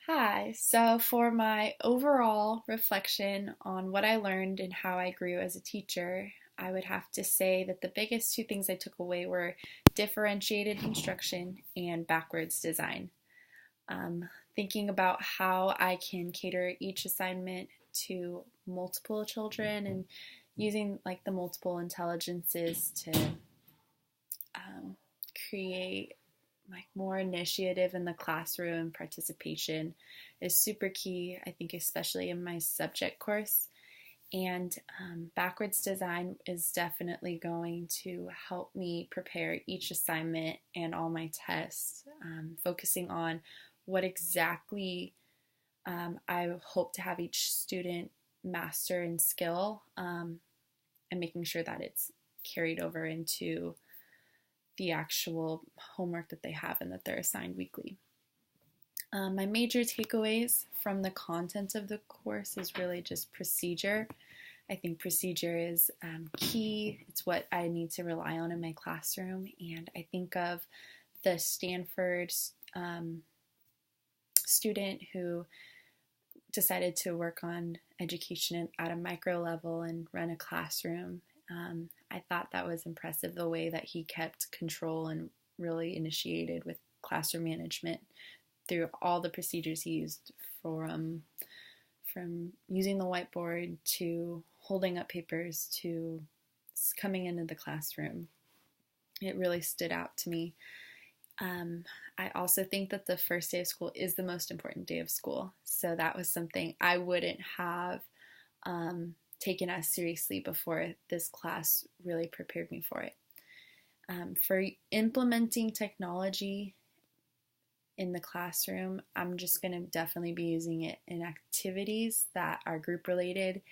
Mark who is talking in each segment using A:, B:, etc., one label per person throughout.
A: Hi, so for my overall reflection on what I learned and how I grew as a teacher, I would have to say that the biggest two things I took away were differentiated instruction and backwards design. Thinking about how I can cater each assignment to multiple children and using like the multiple intelligences to um, create like more initiative in the classroom and participation is super key, I think, especially in my subject course. And backwards design is definitely going to help me prepare each assignment and all my tests, focusing on what exactly I hope to have each student master and skill, and making sure that it's carried over into the actual homework that they have and that they're assigned weekly. My major takeaways from the content of the course is really just procedure. I think procedure is key. It's what I need to rely on in my classroom. And I think of the Stanford student who decided to work on education at a micro level and run a classroom. I thought that was impressive, the way that he kept control and really initiated with classroom management through all the procedures he used, from using the whiteboard to holding up papers to coming into the classroom. It really stood out to me. I also think that the first day of school is the most important day of school. So that was something I wouldn't have taken as seriously before this class really prepared me for it. For implementing technology in the classroom, I'm just going to definitely be using it in activities that are group related.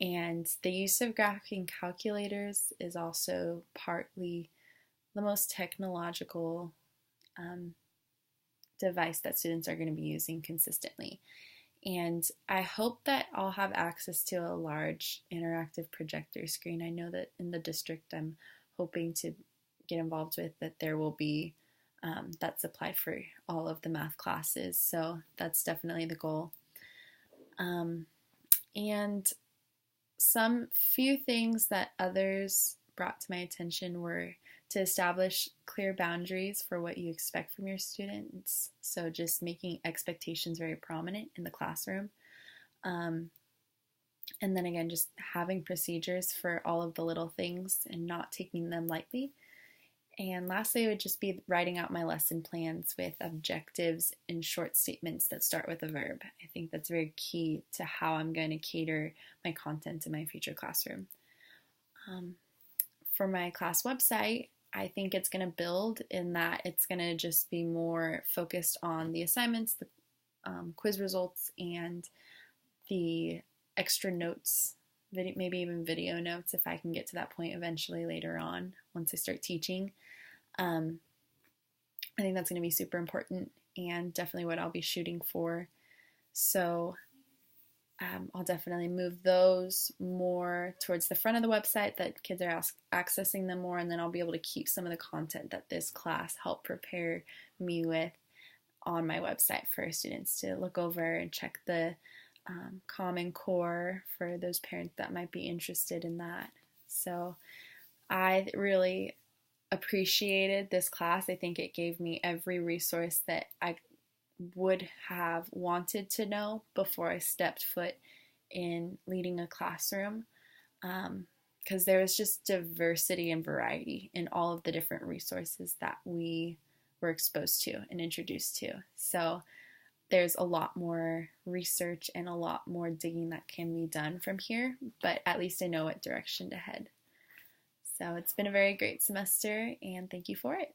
A: And the use of graphing calculators is also partly the most technological device that students are going to be using consistently. And I hope that I'll have access to a large interactive projector screen. I know that in the district I'm hoping to get involved with, that there will be that's applied for all of the math classes. So that's definitely the goal. And some few things that others brought to my attention were to establish clear boundaries for what you expect from your students. So just making expectations very prominent in the classroom. And then again, just having procedures for all of the little things and not taking them lightly. And lastly, it would just be writing out my lesson plans with objectives and short statements that start with a verb. I think that's very key to how I'm going to cater my content in my future classroom. For my class website, I think it's going to build in that it's going to just be more focused on the assignments, the quiz results, and the extra notes, maybe even video notes if I can get to that point eventually later on once I start teaching. I think that's going to be super important and definitely what I'll be shooting for. So I'll definitely move those more towards the front of the website that kids are accessing them more, and then I'll be able to keep some of the content that this class helped prepare me with on my website for students to look over and check the Common Core for those parents that might be interested in that. So I really appreciated this class. I think it gave me every resource that I would have wanted to know before I stepped foot in leading a classroom, because there was just diversity and variety in all of the different resources that we were exposed to and introduced to. So there's a lot more research and a lot more digging that can be done from here, but at least I know what direction to head. So it's been a very great semester, and thank you for it.